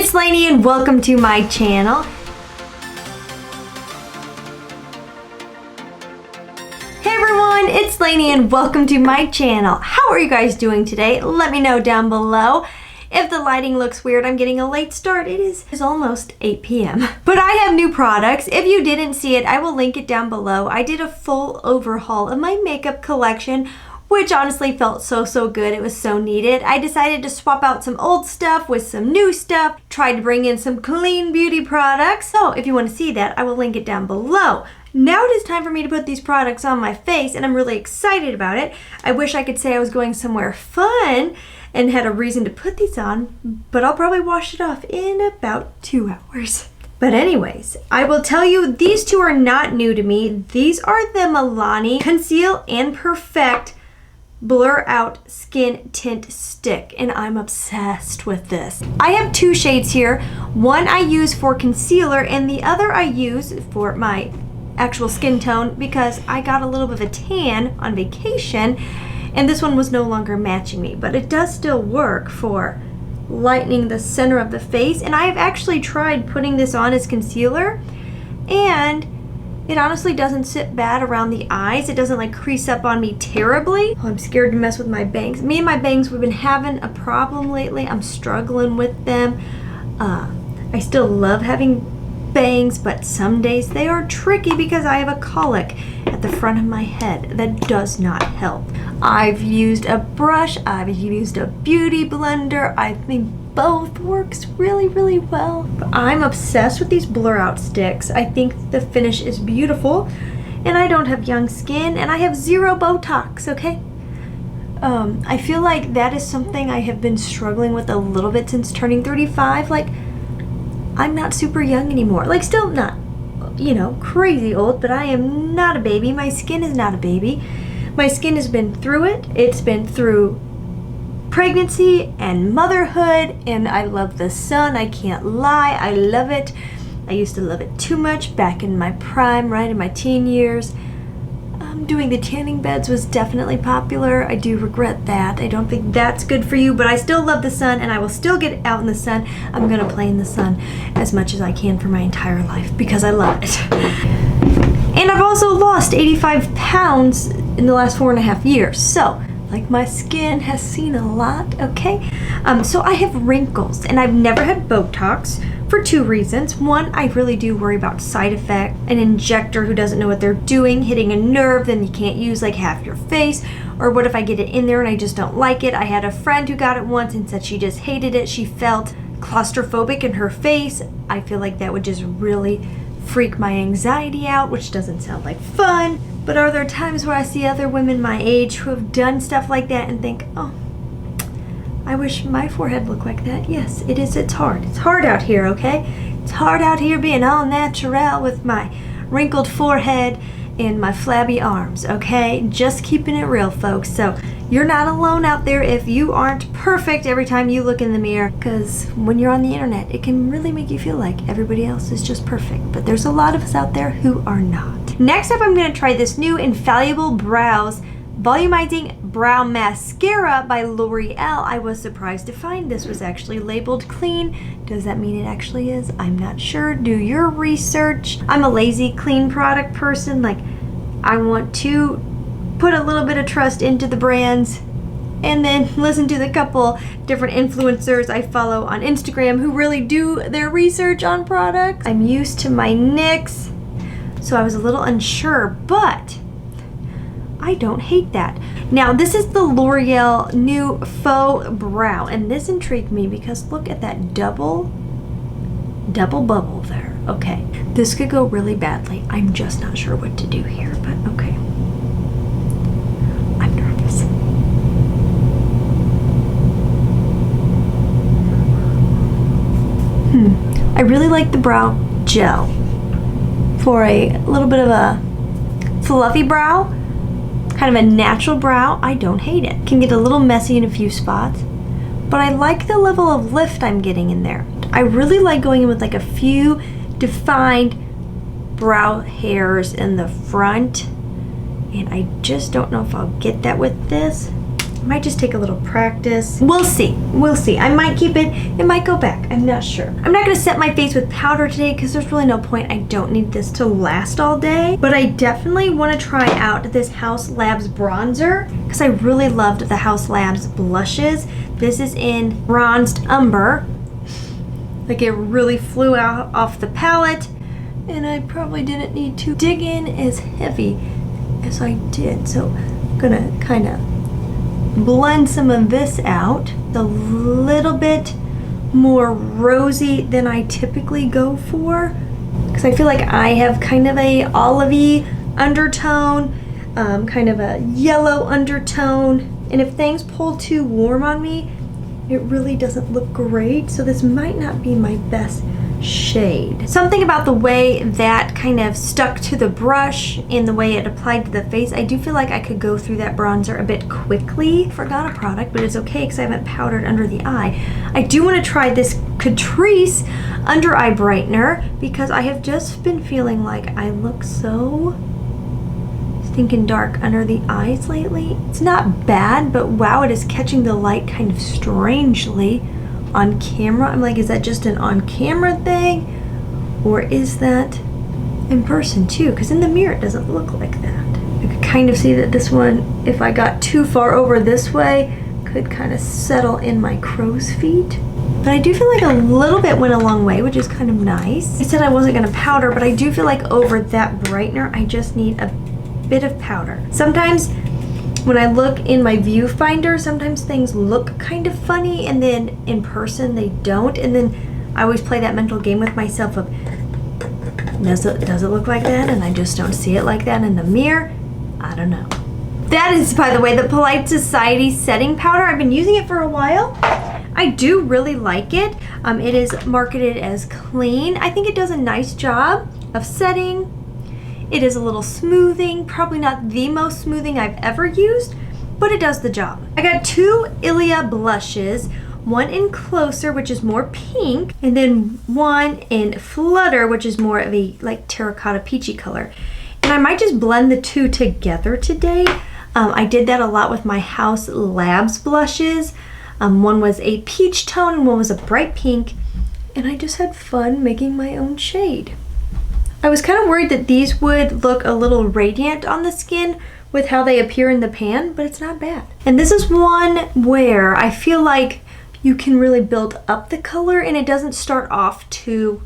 It's Laynie and welcome to my channel. Hey everyone, it's Laynie and welcome to my channel. How are you guys doing today? Let me know down below. If the lighting looks weird, I'm getting a late start. It's almost 8 p.m. But I have new products. If you didn't see it, I will link it down below. I did a full overhaul of my makeup collection, which honestly felt so good. It was so needed. I decided to swap out some old stuff with some new stuff, tried to bring in some clean beauty products. So if you want to see that, I will link it down below. Now it is time for me to put these products on my face, and I'm really excited about it. I wish I could say I was going somewhere fun and had a reason to put these on, but I'll probably wash it off in about 2 hours. But anyways, I will tell you, these two are not new to me. These are the Laynie Conceal and Perfect Blur Out Skin Tint Stick, and I'm obsessed with this. I have two shades here. One I use for concealer and the other I use for my actual skin tone because I got a little bit of a tan on vacation and this one was no longer matching me, but it does still work for lightening the center of the face. And I've actually tried putting this on as concealer and it honestly doesn't sit bad around the eyes. It doesn't like crease up on me terribly. Oh, I'm scared to mess with my bangs. Me and my bangs, we've been having a problem lately. I'm struggling with them. I still love having bangs, but some days they are tricky because I have a colic at the front of my head that does not help. I've used a brush, I've used a beauty blender. I think both works really well. But I'm obsessed with these blur out sticks. I think the finish is beautiful, and I don't have young skin and I have zero Botox, okay? I feel like that is something I have been struggling with a little bit since turning 35. Like, I'm not super young anymore. Like, still not, you know, crazy old, but I am not a baby. My skin is not a baby. My skin has been through it. It's been through pregnancy and motherhood, and I love the sun. I can't lie. I love it. I used to love it too much back in my prime, right in my teen years. Doing the tanning beds was definitely popular. I do regret that. I don't think that's good for you, but I still love the sun and I will still get out in the sun. I'm gonna play in the sun as much as I can for my entire life because I love it. And I've also lost 85 pounds in the last 4.5 years. So, like, my skin has seen a lot, okay? So I have wrinkles and I've never had Botox for two reasons. One, I really do worry about side effect. An injector who doesn't know what they're doing, hitting a nerve, then you can't use like half your face. Or what if I get it in there and I just don't like it? I had a friend who got it once and said she just hated it. She felt claustrophobic in her face. I feel like that would just really freak my anxiety out, which doesn't sound like fun. But are there times where I see other women my age who have done stuff like that and think, oh, I wish my forehead looked like that? Yes, it is. It's hard. It's hard out here, okay? It's hard out here being all natural with my wrinkled forehead and my flabby arms, okay? Just keeping it real, folks. So you're not alone out there if you aren't perfect every time you look in the mirror, because when you're on the internet, it can really make you feel like everybody else is just perfect. But there's a lot of us out there who are not. Next up, I'm going to try this new Infallible Brows Volumizing Brow Mascara by L'Oreal. I was surprised to find this was actually labeled clean. Does that mean it actually is? I'm not sure. Do your research. I'm a lazy clean product person. Like, I want to put a little bit of trust into the brands and then listen to the couple different influencers I follow on Instagram who really do their research on products. I'm used to my NYX, so I was a little unsure, but I don't hate that. Now, this is the L'Oreal new Faux Brow, and this intrigued me because look at that double bubble there. Okay, this could go really badly. I'm just not sure what to do here, but okay. I'm nervous. I really like the brow gel for a little bit of a fluffy brow. Kind of a natural brow. I don't hate it. Can get a little messy in a few spots, but I like the level of lift I'm getting in there. I really like going in with like a few defined brow hairs in the front, and I just don't know if I'll get that with this. It might just take a little practice. We'll see. We'll see. I might keep it. It might go back. I'm not sure. I'm not going to set my face with powder today because there's really no point. I don't need this to last all day. But I definitely want to try out this Haus Labs bronzer because I really loved the Haus Labs blushes. This is in Bronzed Umber. Like it really flew out off the palette. And I probably didn't need to dig in as heavy as I did. So I'm going to kind of blend some of this out, a little bit more rosy than I typically go for, because I feel like I have kind of a olivey undertone, kind of a yellow undertone, and if things pull too warm on me, it really doesn't look great. So this might not be my best shade. Something about the way that kind of stuck to the brush and the way it applied to the face, I do feel like I could go through that bronzer a bit quickly. Forgot a product, but it's okay because I haven't powdered under the eye. I do want to try this Catrice under eye brightener because I have just been feeling like I look so stinking dark under the eyes lately. It's not bad, but wow, it is catching the light kind of strangely on camera. I'm like, is that just an on-camera thing? Or is that in person too? Because in the mirror it doesn't look like that. I could kind of see that this one, if I got too far over this way, could kind of settle in my crow's feet. But I do feel like a little bit went a long way, which is kind of nice. I said I wasn't gonna powder, but I do feel like over that brightener, I just need a bit of powder. Sometimes when I look in my viewfinder, sometimes things look kind of funny and then in person they don't. And then I always play that mental game with myself of, does it look like that? And I just don't see it like that in the mirror. I don't know. That is, by the way, the Polite Society setting powder. I've been using it for a while. I do really like it. It is marketed as clean. I think it does a nice job of setting. It is a little smoothing, probably not the most smoothing I've ever used, but it does the job. I got two Ilia blushes, one in Closer, which is more pink, and then one in Flutter, which is more of a like terracotta peachy color. And I might just blend the two together today. I did that a lot with my Haus Labs blushes. One was a peach tone and one was a bright pink, and I just had fun making my own shade. I was kind of worried that these would look a little radiant on the skin with how they appear in the pan, but it's not bad. And this is one where I feel like you can really build up the color and it doesn't start off too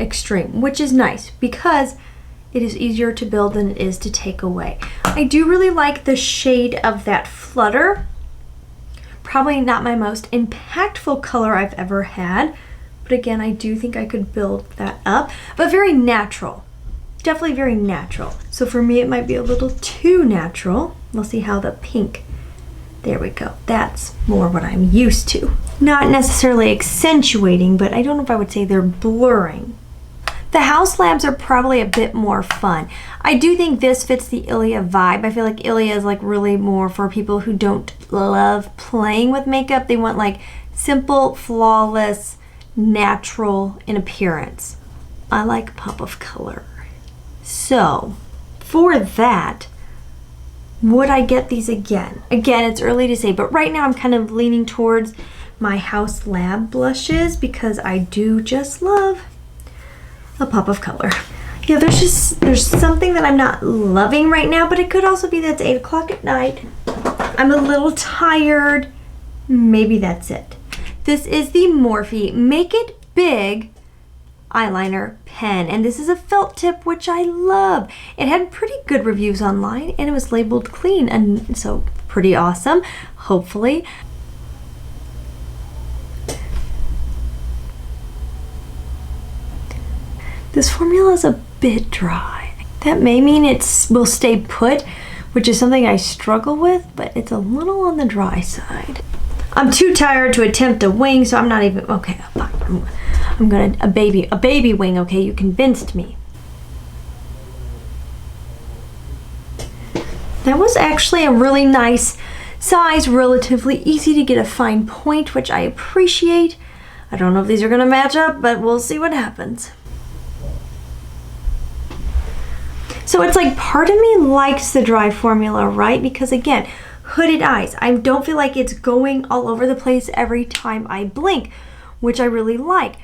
extreme, which is nice because it is easier to build than it is to take away. I do really like the shade of that Flutter. Probably not my most impactful color I've ever had, but again, I do think I could build that up, but very natural. Definitely very natural. So for me, it might be a little too natural. We'll see how the pink, there we go. That's more what I'm used to. Not necessarily accentuating, but I don't know if I would say they're blurring. The Haus Labs are probably a bit more fun. I do think this fits the Ilia vibe. I feel like Ilia is like really more for people who don't love playing with makeup. They want like simple, flawless, natural in appearance. I like pop of color. So for that, would I get these again? Again, it's early to say, but right now I'm kind of leaning towards my Haus Lab blushes because I do just love a pop of color. Yeah, there's something that I'm not loving right now, but it could also be that it's 8 o'clock at night. I'm a little tired. Maybe that's it. This is the Morphe Make It Big eyeliner pen, and this is a felt tip, which I love. It had pretty good reviews online and it was labeled clean, and so pretty awesome, hopefully. This formula is a bit dry. That may mean it will stay put, which is something I struggle with, but it's a little on the dry side. I'm too tired to attempt a wing, so I'm not even, okay, fine. I'm gonna, a baby wing, okay, you convinced me. That was actually a really nice size, relatively easy to get a fine point, which I appreciate. I don't know if these are gonna match up, but we'll see what happens. So it's like part of me likes the dry formula, right? Because again, hooded eyes. I don't feel like it's going all over the place every time I blink, which I really like.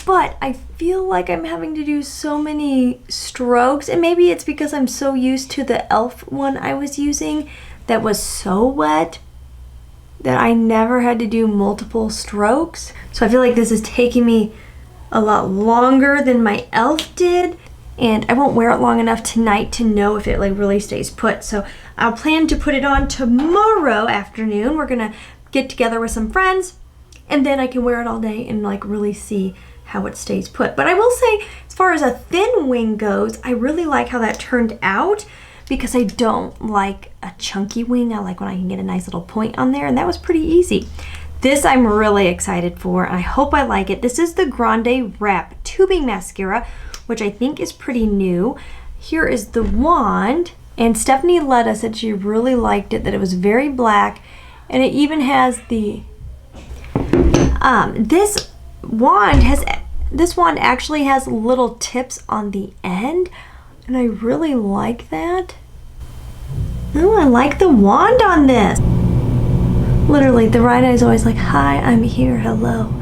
But I feel like I'm having to do so many strokes, and maybe it's because I'm so used to the e.l.f. one I was using that was so wet that I never had to do multiple strokes. So I feel like this is taking me a lot longer than my e.l.f. did, and I won't wear it long enough tonight to know if it like really stays put. So I'll plan to put it on tomorrow afternoon. We're gonna get together with some friends, and then I can wear it all day and like really see how it stays put. But I will say, as far as a thin wing goes, I really like how that turned out, because I don't like a chunky wing. I like when I can get a nice little point on there, and that was pretty easy. This I'm really excited for, and I hope I like it. This is the Grande Wrap Tubing Mascara, which I think is pretty new. Here is the wand, and Stephanie Letta said she really liked it, that it was very black, and it even has the this wand actually has little tips on the end, and I really like that. Oh, I like the wand on this. Literally, the right eye is always like, hi, I'm here, hello.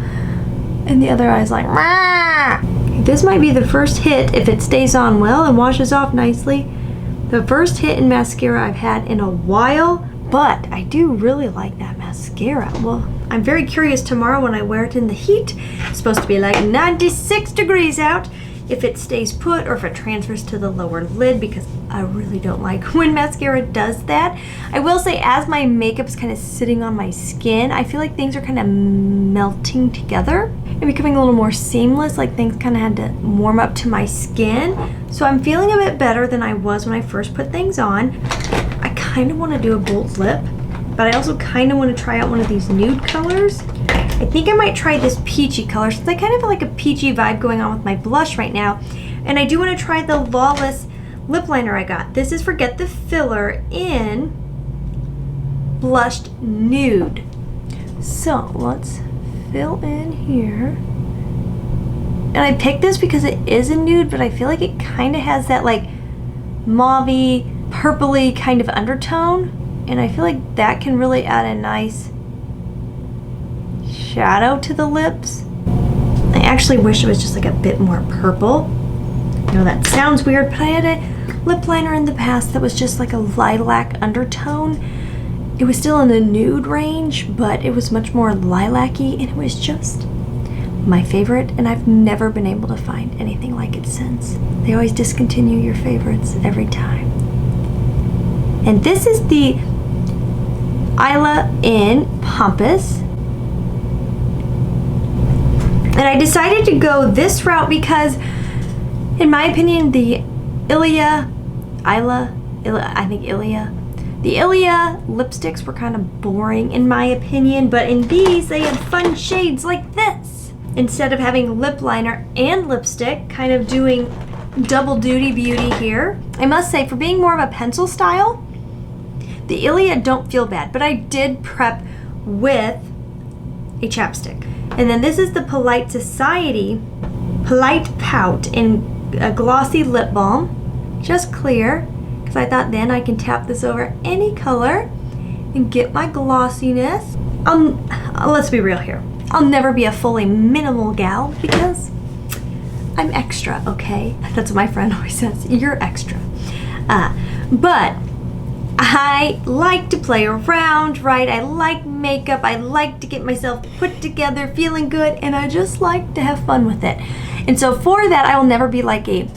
And the other eye is like, rah! This might be the first hit, if it stays on well and washes off nicely, the first hit in mascara I've had in a while. But I do really like that mascara. Well, I'm very curious tomorrow when I wear it in the heat. It's supposed to be like 96 degrees out, if it stays put or if it transfers to the lower lid, because I really don't like when mascara does that. I will say, as my makeup's kind of sitting on my skin, I feel like things are kind of melting together and becoming a little more seamless, like things kind of had to warm up to my skin. So I'm feeling a bit better than I was when I first put things on. I kind of want to do a bold lip, but I also kind of want to try out one of these nude colors. I think I might try this peachy color, since I kind of have like a peachy vibe going on with my blush right now. And I do want to try the Lawless lip liner I got. This is Forget the Filler in Blushed Nude. So let's fill in here. And I picked this because it is a nude, but I feel like it kind of has that like mauve-y, purpley kind of undertone. And I feel like that can really add a nice shadow to the lips. I actually wish it was just like a bit more purple. I know that sounds weird, but I had a lip liner in the past that was just like a lilac undertone. It was still in the nude range, but it was much more lilac-y, and it was just my favorite, and I've never been able to find anything like it since. They always discontinue your favorites every time. And this is the Isla in Pompous. And I decided to go this route because, in my opinion, the Ilia lipsticks were kind of boring in my opinion, but in these they had fun shades like this. Instead of having lip liner and lipstick, kind of doing double duty beauty here. I must say, for being more of a pencil style, the Ilia don't feel bad, but I did prep with a chapstick. And then this is the Polite Society Polite Pout in a glossy lip balm, just clear, because I thought then I can tap this over any color and get my glossiness. Let's be real here. I'll never be a fully minimal gal because I'm extra, okay? That's what my friend always says, you're extra. But I like to play around, right? I like makeup. I like to get myself put together, feeling good, and I just like to have fun with it. And so for that, I will never be like a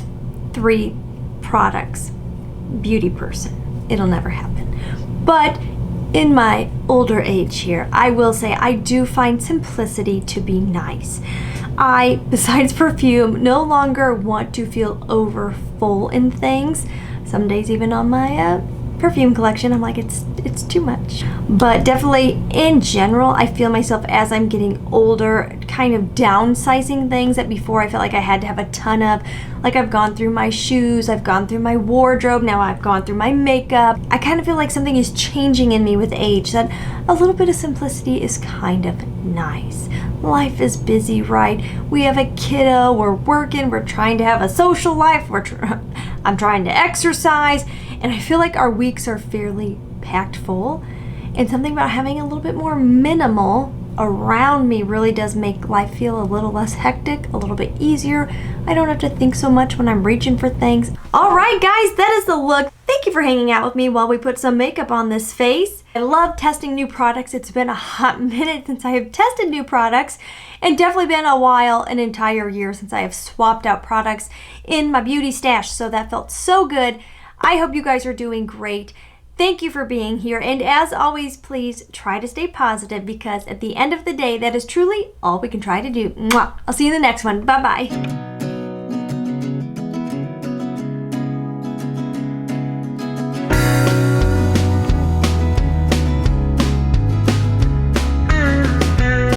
3 products beauty person. It'll never happen. But in my older age here, I will say I do find simplicity to be nice. I, besides perfume, no longer want to feel over full in things. Some days even on my perfume collection, I'm like, it's too much. But definitely in general, I feel myself as I'm getting older kind of downsizing things that before I felt like I had to have a ton of. Like, I've gone through my shoes, I've gone through my wardrobe, now I've gone through my makeup. I kind of feel like something is changing in me with age, that a little bit of simplicity is kind of nice. Life is busy, right? We have a kiddo, we're working, we're trying to have a social life, I'm trying to exercise, and I feel like our weeks are fairly packed full. And something about having a little bit more minimal around me really does make life feel a little less hectic, a little bit easier. I don't have to think so much when I'm reaching for things. All right, guys, that is the look. Thank you for hanging out with me while we put some makeup on this face. I love testing new products. It's been a hot minute since I have tested new products, and definitely been a while, an entire year, since I have swapped out products in my beauty stash. So that felt so good. I hope you guys are doing great. Thank you for being here, and as always, please try to stay positive, because at the end of the day, that is truly all we can try to do. Mwah. I'll see you in the next one. Bye-bye.